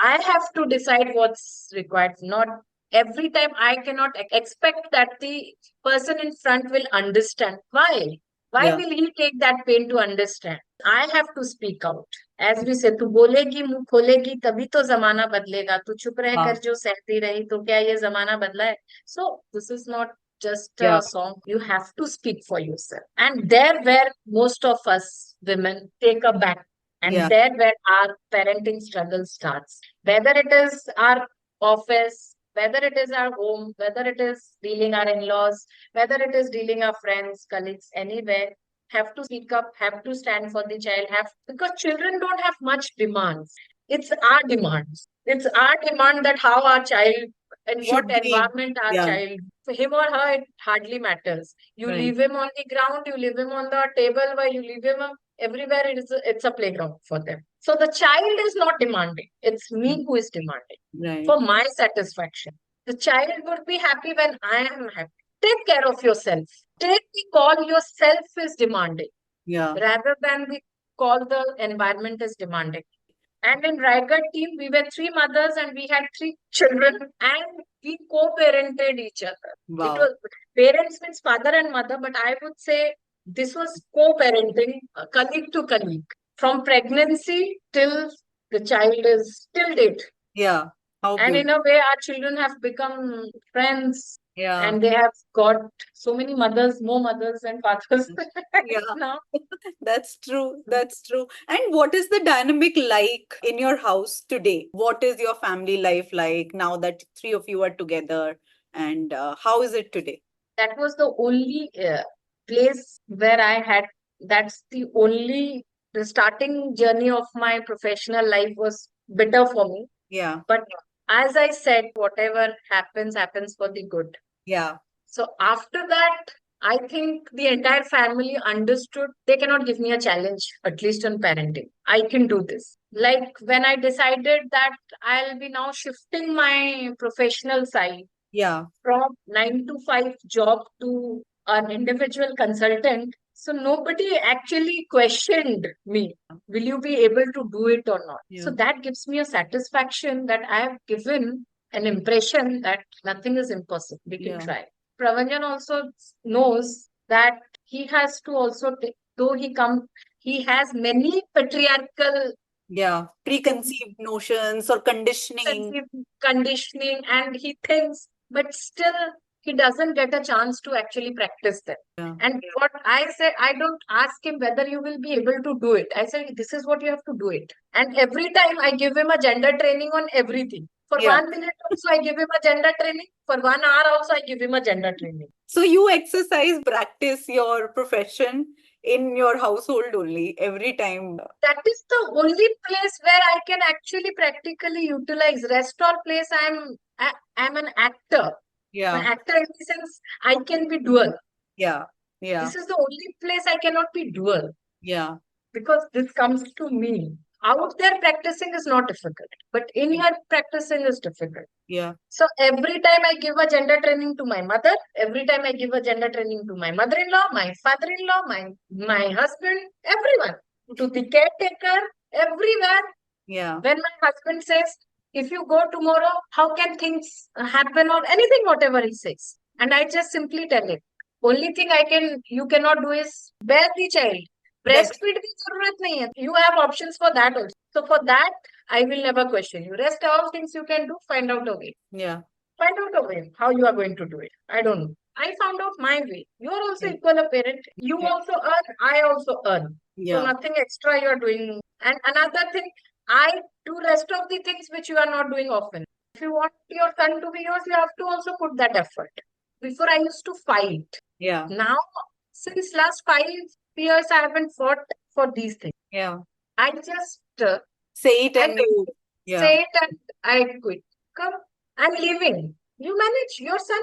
I have to decide what's required. Not every time I cannot expect that the person in front will understand. Why? Why Yeah. will he take that pain to understand? I have to speak out. As we say, तू बोलेगी मुंह खोलेगी तभी तो जमाना बदलेगा तू चुप रहकर हाँ. जो सहती रही तो क्या ये जमाना बदला है so this is not just Yeah. a song you have to speak for yourself and there where most of us women take a back and Yeah. there where our parenting struggle starts. Whether it is our office, whether it is our home, whether it is dealing our in-laws, whether it is dealing our friends, colleagues, anywhere, have to speak up, have to stand for the child, have because children don't have much demands. It's our demands. It's our demand that how our child, in what Should be. environment our Yeah. child, for him or her, it hardly matters. You Right. leave him on the ground, you leave him on the table, where you leave him everywhere it's a playground for them. So the child is not demanding. It's me who is demanding Right. for my satisfaction. The child would be happy when I am happy. Take care of yourself. Take the call yourself is demanding Yeah. rather than the call the environment is demanding. And in Raigad team, we were three mothers and we had three children and we co-parented each other. It Wow. was parents means father and mother, but I would say this was co-parenting, colleague to colleague. From pregnancy till the child is till date. Yeah. How And in beautiful. a way, our children have become friends. Yeah. And they have got so many mothers, more mothers and fathers Yeah. now. That's true. That's true. And what is the dynamic like in your house today? What is your family life like now that three of you are together? And how is it today? That was the only place where that's the only, the starting journey of my professional life was bitter for me. Yeah. But as I said, whatever happens, happens for the good. Yeah. So after that, I think the entire family understood they cannot give me a challenge, at least on parenting. I can do this. Like when I decided that I'll be now shifting my professional side Yeah. from 9 to 5 job to an individual consultant. So nobody actually questioned me. Will you be able to do it or not? So Yeah. that gives me a satisfaction that I have given an impression that nothing is impossible. We can Yeah. try. Pravanjan also knows that he has to also, though he has many patriarchal Yeah. things, Preconceived notions or conditioning. conditioning, and he thinks, but still he doesn't get a chance to actually practice them. Yeah. And what I say, I don't ask him whether you will be able to do it. I say, this is what you have to do it. And every time I give him a gender training on everything. For Yeah. 1 minute also, I give him a gender training. For 1 hour also, I give him a gender training. So you exercise, practice your profession in your household only every time. That is the only place where I can actually practically utilize. Rest all place, I'm an actor. An Yeah. actor in the sense I can be dual. Yeah. Yeah. This is the only place I cannot be dual Yeah. because this comes to me. Out there practicing is not difficult, but in Yeah. here practicing is difficult. Yeah. So every time I give a gender training to my mother, every time I give a gender training to my mother-in-law, my father-in-law, my husband, everyone, to the caretaker, everywhere. Yeah. When my husband says, if you go tomorrow, how can things happen or anything, whatever he says. And I just simply tell him, only thing you cannot do is bear the child. That. Breastfeed की जरूरत नहीं है. You have options for that also. So for that, I will never question you. Rest all things you can do, find out a way. Yeah. Find out a way how you are going to do it. I don't know. I found out my way. You are also Yeah. equal a parent. You Yeah. also earn, I also earn. So Yeah. nothing extra you are doing. And another thing, I do rest of the things which you are not doing often. If you want your son to be yours, you have to also put that effort. Before I used to fight. Yeah. Now, since last 5 years, I haven't fought for these things. Yeah. I just Say it I and you. Yeah. say it and I quit. Come, I'm leaving. You manage your son.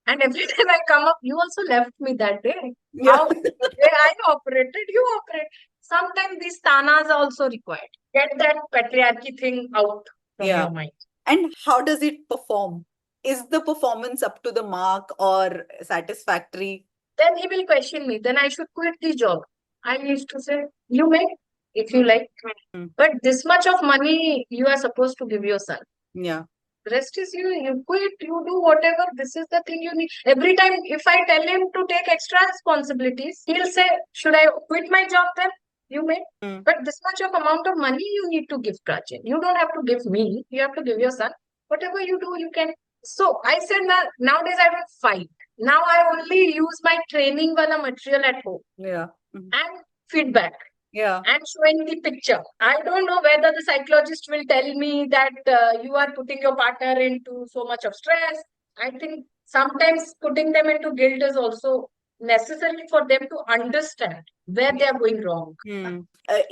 And every time I come up, you also left me that day. Yeah. How the way I operated, you operate. Sometimes these tanas are also required. Get that patriarchy thing out from Yeah. your mind. And how does it perform? Is the performance up to the mark or satisfactory? Then he will question me. Then I should quit the job. I used to say, you make if you like. Mm. But this much of money you are supposed to give your son. Yeah. Rest is you quit, you do whatever. This is the thing you need. Every time, if I tell him to take extra responsibilities, he'll say, should I quit my job then? You may. Mm. But this much of amount of money you need to give Prachin. You don't have to give me. You have to give your son. Whatever you do, you can. So I said, nowadays I don't fight. Now I only use my training wala material at home Yeah. Mhm. and feedback Yeah. and showing the picture. I don't know whether the psychologist will tell me that you are putting your partner into so much of stress. I think sometimes putting them into guilt is also necessary for them to understand where they are going wrong.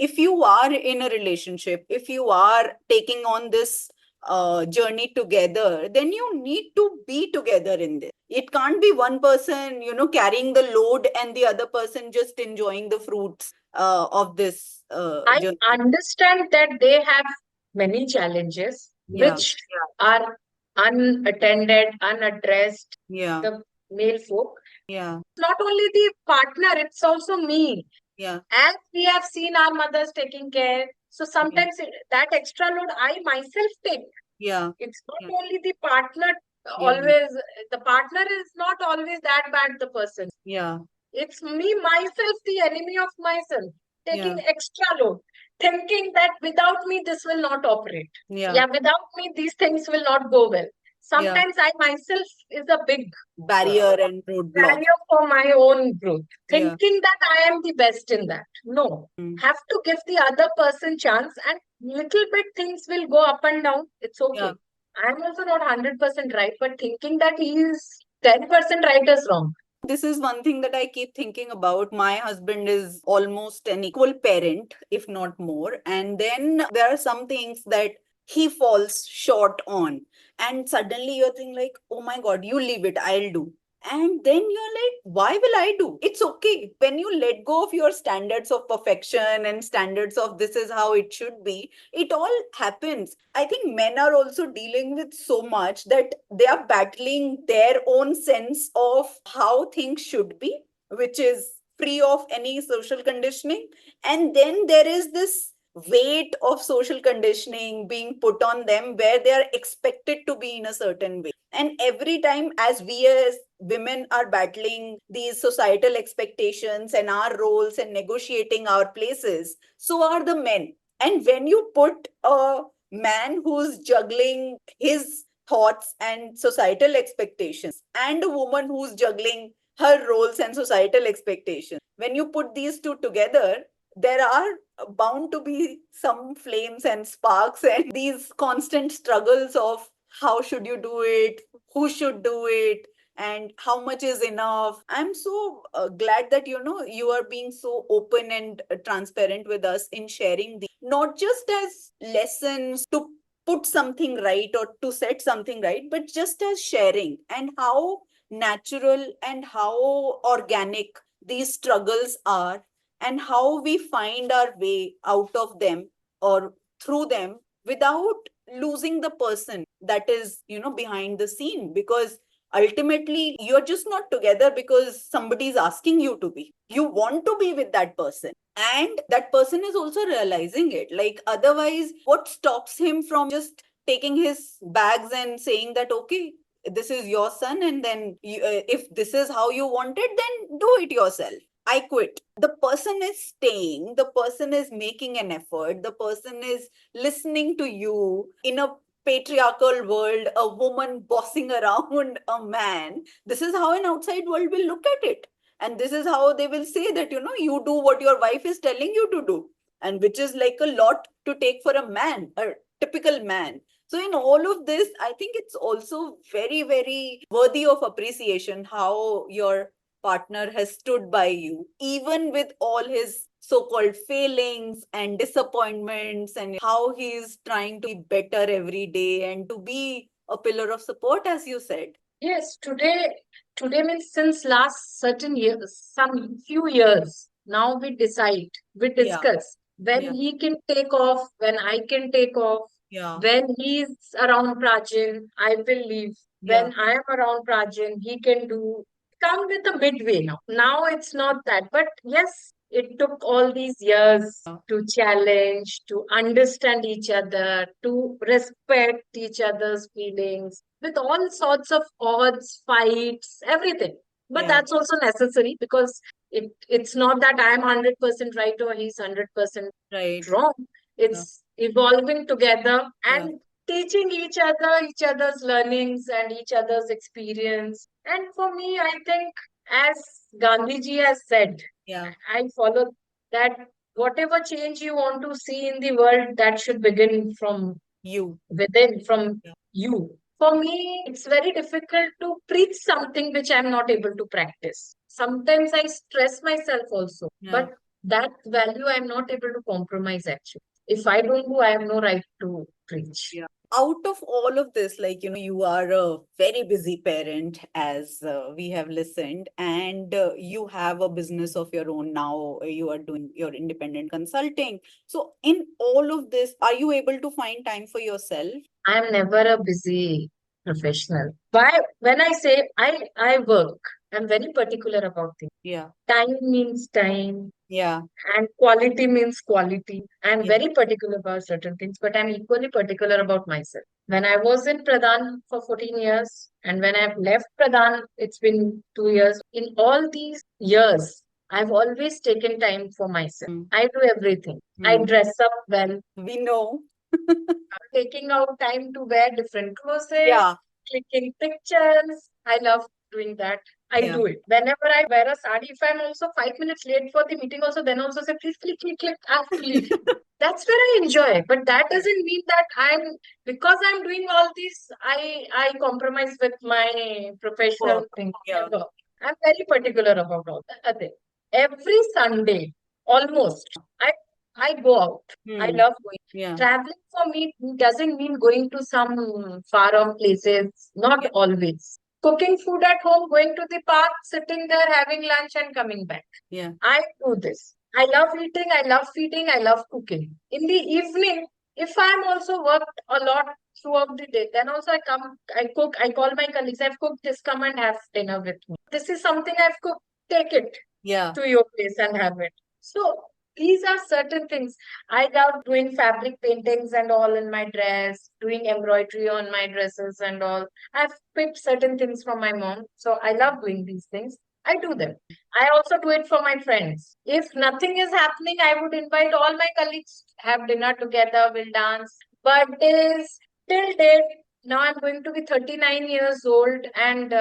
If you are in a relationship, if you are taking on this journey together, then you need to be together in this. It can't be one person, carrying the load and the other person just enjoying the fruits of this I journey. understand that they have many challenges Yeah. which are unattended, unaddressed, Yeah. the male folk. Yeah. Not only the partner, it's also me. Yeah. As we have seen our mothers taking care, so sometimes that extra load I myself take. Yeah. It's not Yeah. only the partner Yeah. always, the partner is not always that bad, the person. Yeah. It's me, myself, the enemy of myself, taking Yeah. extra load, thinking that without me, this will not operate. Yeah. Yeah, without me, these things will not go well. Sometimes I myself is a big Barrier and roadblock. barrier for my own growth, Yeah. thinking that I am the best in that. No, Mm. have to give the other person chance, and little bit things will go up and down. It's Yeah. okay. I'm also not 100% right, but thinking that he is 10% right is wrong. This is one thing that I keep thinking about. My husband is almost an equal parent, if not more. And then there are some things that he falls short on. And suddenly you're thinking like, oh my God, you leave it, I'll do. And then you're like, why will I do? It's okay. When you let go of your standards of perfection and standards of this is how it should be, it all happens. I think men are also dealing with so much that they are battling their own sense of how things should be, which is free of any social conditioning. And then there is this weight of social conditioning being put on them where they are expected to be in a certain way. And every time, as we as women are battling these societal expectations and our roles and negotiating our places, so are the men. And when you put a man who's juggling his thoughts and societal expectations and a woman who's juggling her roles and societal expectations, when you put these two together, there are bound to be some flames and sparks and these constant struggles of how should you do it, who should do it, and how much is enough. I'm so glad that you are being so open and transparent with us in sharing these, not just as lessons to put something right or to set something right, but just as sharing and how natural and how organic these struggles are, and how we find our way out of them or through them without losing the person that is behind the scene. Because ultimately you're just not together because somebody's asking you to be. You want to be with that person, and that person is also realizing it. Like, otherwise what stops him from just taking his bags and saying that, okay, this is your son, and then if this is how you want it, then do it yourself. I quit. The person is staying, the person is making an effort, the person is listening to you. In a patriarchal world, a woman bossing around a man, this is how an outside world will look at it. And this is how they will say that, you do what your wife is telling you to do. And which is like a lot to take for a man, a typical man. So, in all of this, I think it's also very, very worthy of appreciation how your partner has stood by you, even with all his so called failings and disappointments, and how he is trying to be better every day and to be a pillar of support, as you said. Yes, today means since last certain years, some few years, now we decide, we Yeah, discuss when yeah, he can take off, when I can take off, yeah, when he's around Prajin, I will leave. yeah, When I am around Prajin, he can do. Come with a midway now. Now it's not that, but yes, it took all these years yeah, to challenge, to understand each other, to respect each other's feelings with all sorts of odds, fights, everything. But yeah. that's also necessary because it's not that I am 100% right or he's 100% Right. wrong. Yeah, It's evolving together yeah, and teaching each other's learnings and each other's experience. And for me, I think, as Gandhiji has said, yeah. I follow that whatever change you want to see in the world, that should begin from You. within, from Yeah, you. For me, it's very difficult to preach something which I'm not able to practice. Sometimes I stress myself also, yeah. but that value I'm not able to compromise actually. If I don't do, I have no right to preach. Yeah. Out of all of this, like, you are a very busy parent, as we have listened, and you have a business of your own now. You are doing your independent consulting. So, in all of this, are you able to find time for yourself? I'm never a busy professional. Why? When I say I work, I'm very particular about things. Yeah. Time means time, Yeah. and quality means quality. I'm Yeah. very particular about certain things, but I'm equally particular about myself. When I was in Pradhan for 14 years, and when I've left Pradhan, it's been 2 years. In all these years, I've always taken time for myself. Mm. I do everything. I Mm. dress up well, We know. taking out time to wear different clothes, Yeah. clicking pictures. I love doing that. I Yeah. do it. Whenever I wear a sari, if I'm also 5 minutes late for the meeting, also then also say, please click, click, click, I have to leave. That's where I enjoy. But that doesn't mean that because I'm doing all this, I compromise with my professional Work. thing. Yeah. Never. I'm very particular about all that. Every Sunday, almost, I I go out. I Hmm. love going. Yeah. Traveling for me doesn't mean going to some far off places, not Yeah. always. Cooking food at home, going to the park, sitting there, having lunch, and coming back. Yeah. I do this. I love eating, I love feeding, I love cooking. In the evening, if I'm also worked a lot throughout the day, then also I come, I cook, I call my colleagues, I've cooked this, come and have dinner with me. This is something I've cooked, take it Yeah. to your place and have it. So these are certain things. I love doing fabric paintings and all in my dress, doing embroidery on my dresses and all. I've picked certain things from my mom. So I love doing these things. I do them. I also do it for my friends. If nothing is happening, I would invite all my colleagues, have dinner together, we'll dance. Birthdays, till date, now I'm going to be 39 years old and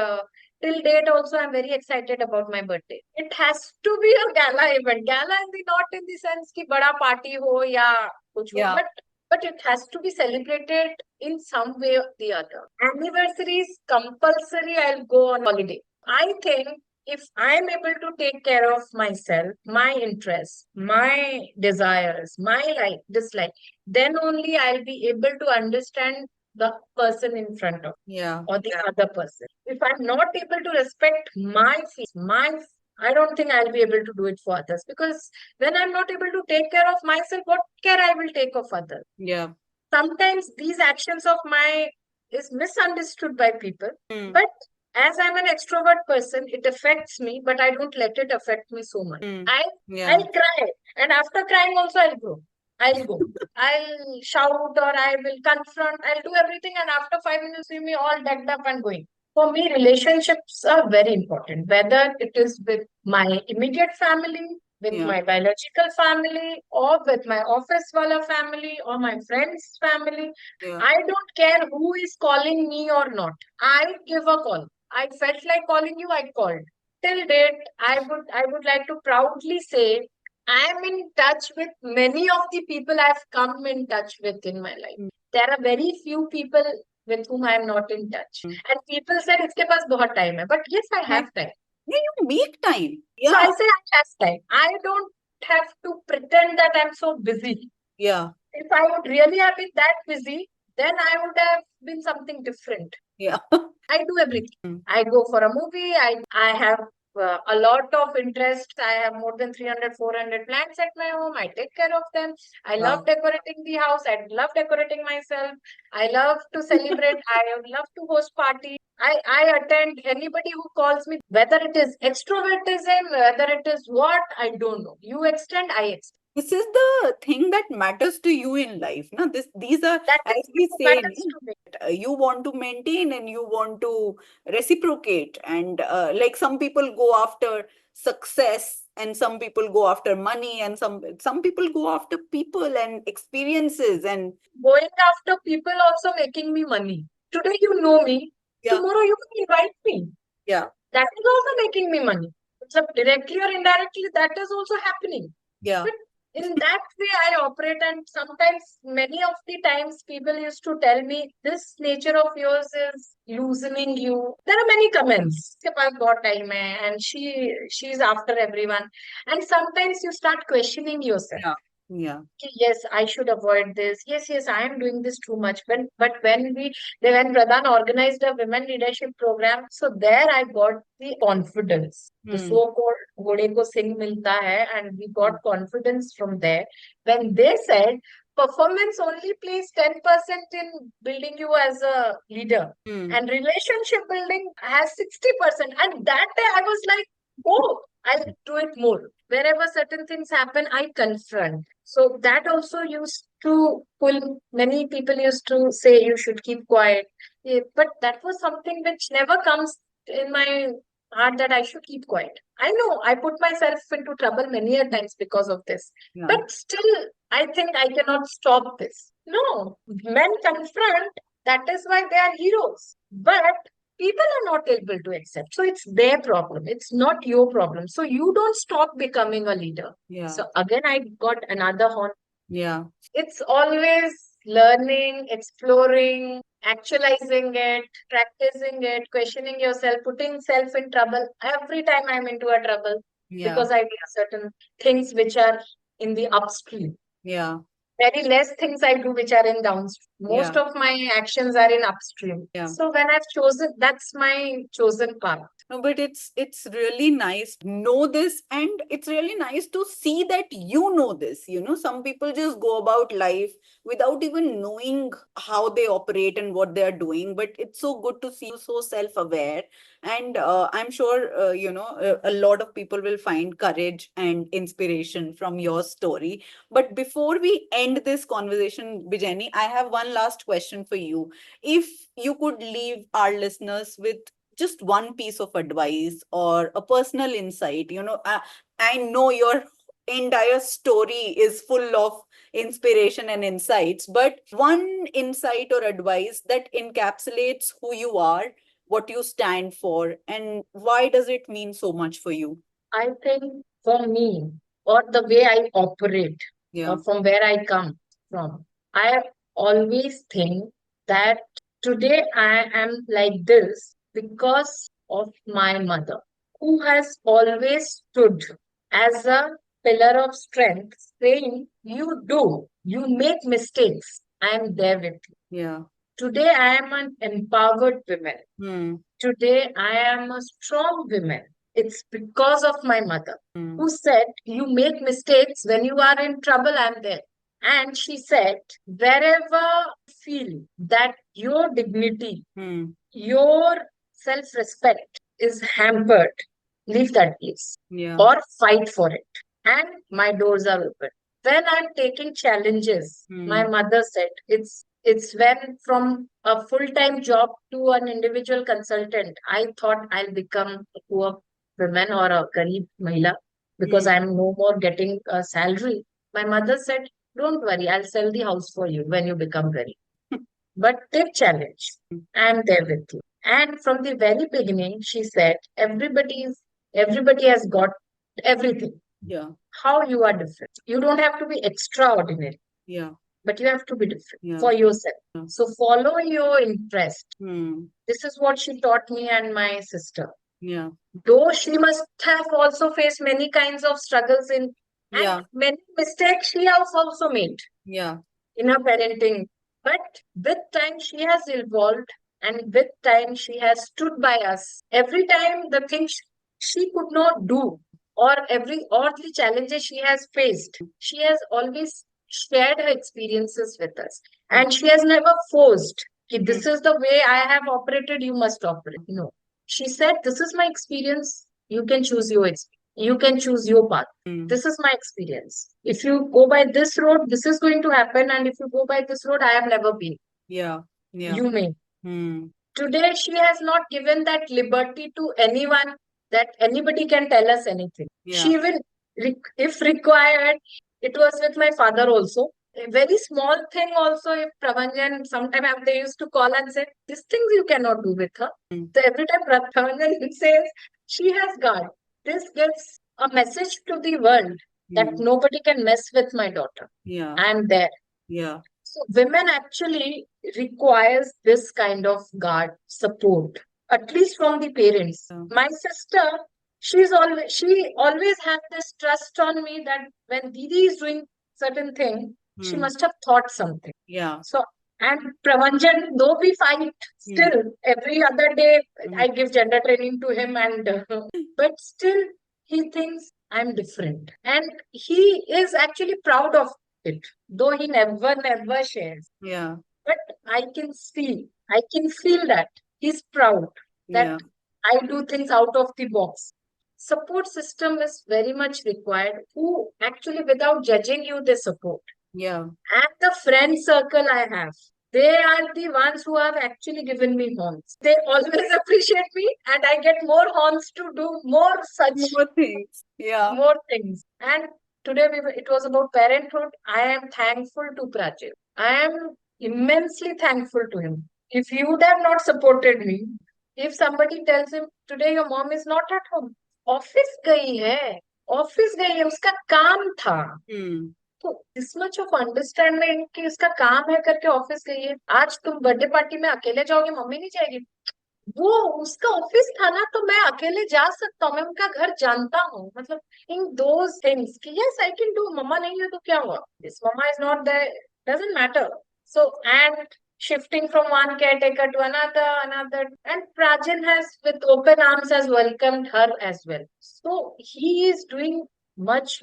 till date also I'm very excited about my birthday. It has to be a gala event. Gala in the not in the sense ki bada party ho ya kuch ho, Yeah. but it has to be celebrated in some way or the other. Anniversaries compulsory. I'll go on holiday. I think if I'm able to take care of myself, my interests, my desires, my like dislike, then only I'll be able to understand the person in front of Yeah. or the other person. If I'm not able to respect my feelings, I don't think I'll be able to do it for others because when I'm not able to take care of myself, what care I will take of others? Yeah. Sometimes these actions of my is misunderstood by people, Hmm. but as I'm an extrovert person, it affects me, but I don't let it affect me so much. Hmm. I'll Yeah. cry, and after crying also I'll go. I'll shout or I will confront. I'll do everything, and after 5 minutes, see me all decked up and going. For me, relationships are very important, whether it is with my immediate family, with Yeah. my biological family, or with my office wala family, or my friend's family. Yeah. I don't care who is calling me or not. I give a call. I felt like calling you, I called. Till date, I would like to proudly say I am in touch with many of the people I've come in touch with in my life. Hmm. There are very few people with whom I am not in touch. Hmm. And people said, "इसके पास बहुत time है." But yes, I Yeah. have time. Yeah, you make time. So I Yeah. say I have time. I don't have to pretend that I'm so busy. Yeah. If I would really have been that busy, then I would have been something different. Yeah. I do everything. Hmm. I go for a movie. I have a lot of interest. I have more than 300, 400 plants at my home. I take care of them. I love Wow. decorating the house. I love decorating myself. I love to celebrate. I love to host parties. I attend anybody who calls me, whether it is extrovertism, whether it is what, I don't know. You extend, I extend. This is the thing that matters to you in life. No? These are, That as is we what say, matters to me. you want to maintain and you want to reciprocate. And like some people go after success and some people go after money and some people go after people and experiences and Going after people also making me money. Today you know me, yeah, tomorrow you can invite me. yeah, That is also making me money. So directly or indirectly, that is also happening. yeah, But in that way, I operate, and sometimes, many of the times, people used to tell me, "This nature of yours is loosening you." There are many comments. "इसके पास बहुत time hai," and she's after everyone. And sometimes you start questioning yourself. yeah, yeah, Yes, I should avoid this. Yes, I am doing this too much. When Pradhan organized a women leadership program, so there I got the confidence. The hmm, so-called घोड़े को सिंग मिलता है, and we hmm, got confidence from there. When they said performance only plays 10% in building you as a leader, hmm, and relationship building has 60%. And that day I was like, oh, I'll do it more. Wherever certain things happen, I confront. So that also used to pull, many people used to say you should keep quiet. But that was something which never comes in my heart that I should keep quiet. I know I put myself into trouble many a times because of this. yeah, But still, I think I cannot stop this. No, men confront. That is why they are heroes. But people are not able to accept. So it's their problem. It's not your problem. So you don't stop becoming a leader. Yeah. So again, I got another horn. Yeah. It's always learning, exploring, actualizing it, practicing it, questioning yourself, putting self in trouble. Every time I'm into a trouble Yeah. because I do certain things which are in the upstream. Yeah. Very less things I do which are in downstream. Most Yeah. of my actions are in upstream. Yeah. So when I've chosen, that's my chosen path. No, but it's really nice to know this, and it's really nice to see that you know this. Some people just go about life without even knowing how they operate and what they are doing. But it's so good to see you so self-aware, and I'm sure a lot of people will find courage and inspiration from your story. But before we end this conversation, Bijayini, I have one last question for you. If you could leave our listeners with just one piece of advice or a personal insight, I know your entire story is full of inspiration and insights, but one insight or advice that encapsulates who you are, what you stand for, and why does it mean so much for you? I think for me, or the way I operate, Yeah. or from where I come from, I always think that today I am like this because of my mother, who has always stood as a pillar of strength, saying, "You do, you make mistakes, I am there with you." Yeah. Today I am an empowered woman. Hmm. Today, I am a strong woman. It's because of my mother Hmm. who said, "You make mistakes. When you are in trouble, I'm there." And she said, wherever you feel that your dignity, Hmm. your self respect is hampered, leave that place Yeah. or fight for it. And my doors are open. When I'm taking challenges, my Hmm. mother said, it's when from a full-time job to an individual consultant, I thought I'll become a poor woman or a Garib Mahila because Hmm. I'm no more getting a salary. My mother said, don't worry, I'll sell the house for you when you become Garib. But take challenge. I'm there with you. And from the very beginning, she said, everybody has got everything. Yeah. How you are different. You don't have to be extraordinary, Yeah. but you have to be different Yeah. for yourself. Yeah. So follow your interest. Hmm. This is what she taught me and my sister. Yeah. Though she must have also faced many kinds of struggles in and Yeah. many mistakes she has also made Yeah. in her parenting. But with time, she has evolved, and with time, she has stood by us. Every time, the things she could not do, or the challenges she has faced, she has always shared her experiences with us, and she has never forced. "Ki, Hmm. this is the way I have operated. You must operate." No, she said, "This is my experience. You can choose your experience. You can choose your path. Hmm. This is my experience. If you go by this road, this is going to happen. And if you go by this road, I have never been. Yeah. Yeah. You may." Hmm. Today, she has not given that liberty to anyone that anybody can tell us anything. Yeah. She will, if required, it was with my father also. A very small thing also, if Pravanjan, sometimes they used to call and say, "These things you cannot do with her." Hmm. So every time Pravanjan says, she has guard. This gives a message to the world that Hmm. nobody can mess with my daughter. Yeah. I am there. Yeah. So women actually requires this kind of guard support, at least from the parents. Yeah. My sister, she always had this trust on me that when Didi is doing certain thing, she Hmm. must have thought something. Yeah. So and Pravanjan, though we fight, Hmm. still every other day Hmm. I give gender training to him, and but still he thinks I'm different, and he is actually proud of it, though he never shares. Yeah. But I can feel that he's proud that Yeah. I do things out of the box. Support system is very much required. Who actually, without judging you, they support. Yeah. And the friend circle I have, they are the ones who have actually given me horns. They always appreciate me, and I get more horns to do more such More things. Yeah. more things. And today it was about parenthood. I am thankful to Prachi. I am immensely thankful to him If you would have not supported me, if somebody tells him today your mom is not at home, office गई है, office गई है, उसका काम था, Hmm. तो this much of understanding कि उसका काम है करके ऑफिस गई है। आज तुम बर्थडे पार्टी में अकेले जाओगे, मम्मी नहीं जाएगी, वो उसका ऑफिस था ना, तो मैं अकेले जा सकता हूँ, मैं उनका घर जानता हूँ, मतलब इन दोज थिंग्स कि yes I can do, mama नहीं है तो क्या हुआ, this mama is not there, doesn't matter. So, and shifting from one caretaker to another, and Prajan has, with open arms, has welcomed her as well. So he is doing much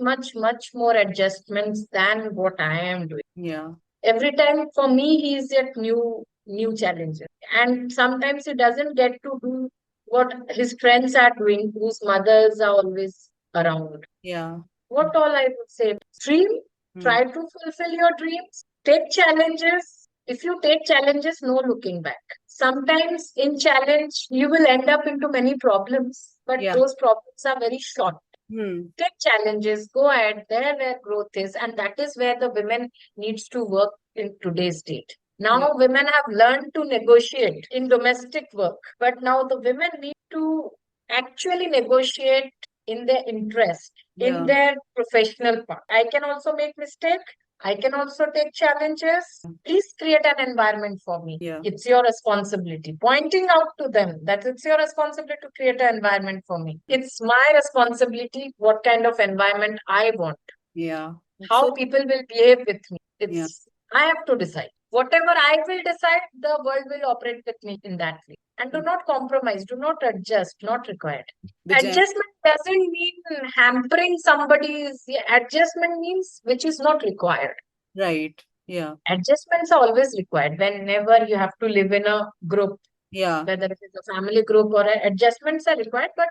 more adjustments than what I am doing. Yeah. Every time for me, he is at new challenges, and sometimes he doesn't get to do what his friends are doing, whose mothers are always around. Yeah. What all I would say? Dream, Hmm. try to fulfill your dreams, take challenges. If you take challenges, no looking back. Sometimes in challenge, you will end up into many problems, but Yeah. those problems are very short. Hmm. Take challenges, go ahead, there where growth is, and that is where the women needs to work in today's date. Yeah. Now women have learned to negotiate in domestic work, but now the women need to actually negotiate in their interest, Yeah. in their professional part. I can also make mistake. I can also take challenges. Please create an environment for me. Yeah. It's your responsibility. Pointing out to them that it's your responsibility to create an environment for me. It's my responsibility what kind of environment I want, Yeah. how So, people will behave with me. yeah. It's I have to decide. Whatever I will decide, the world will operate with me in that way. And do not compromise, do not adjust, not required. Vijay. Adjustment doesn't mean hampering somebody's, adjustment means which is not required. Right. Yeah. Adjustments are always required whenever you have to live in a group, Yeah. whether it is a family group or adjustments are required, but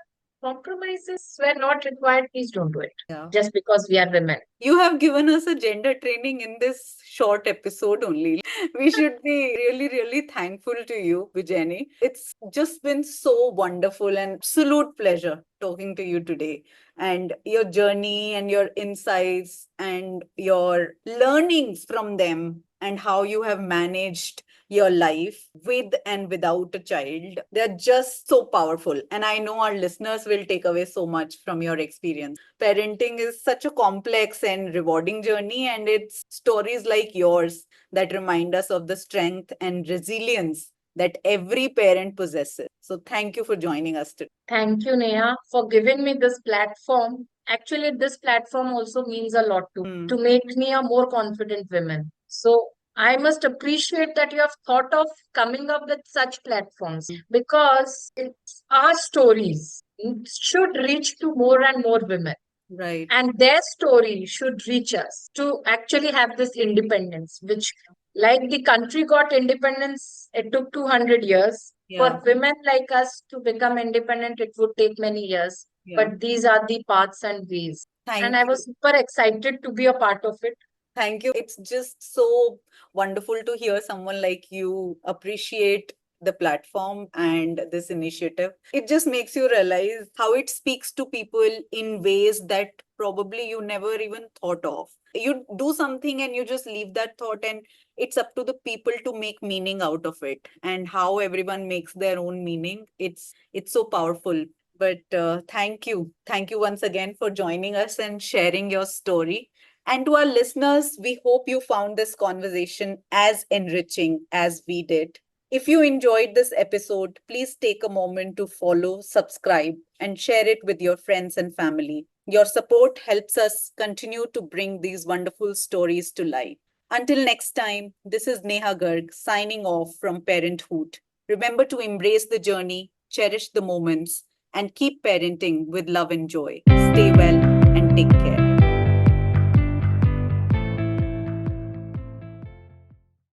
compromises were not required. Please don't do it Yeah. just because we are women. You have given us a gender training in this short episode only. We should be really, really thankful to you, Bijayini. It's just been so wonderful and absolute pleasure talking to you today. And your journey and your insights and your learnings from them and how you have managed your life with and without a child. They're just so powerful. And I know our listeners will take away so much from your experience. Parenting is such a complex and rewarding journey, and it's stories like yours that remind us of the strength and resilience that every parent possesses. So, thank you for joining us today. Thank you, Neha, for giving me this platform. Actually, this platform also means a lot to make me a more confident woman. So I must appreciate that you have thought of coming up with such platforms because it's our stories should reach to more and more women. Right. And their story should reach us to actually have this independence, which, like the country got independence, it took 200 years. Yeah. For women like us to become independent, it would take many years. Yeah. But these are the paths and ways. And Thank I you. was super excited to be a part of it. Thank you. It's just so wonderful to hear someone like you appreciate the platform and this initiative. It just makes you realize how it speaks to people in ways that probably you never even thought of. You do something and you just leave that thought, and it's up to the people to make meaning out of it. And how everyone makes their own meaning, it's so powerful. But thank you once again for joining us and sharing your story. And to our listeners, we hope you found this conversation as enriching as we did. If you enjoyed this episode, please take a moment to follow, subscribe, and share it with your friends and family. Your support helps us continue to bring these wonderful stories to life. Until next time, this is Neha Garg signing off from Parenthood. Remember to embrace the journey, cherish the moments, and keep parenting with love and joy. Stay well and take care.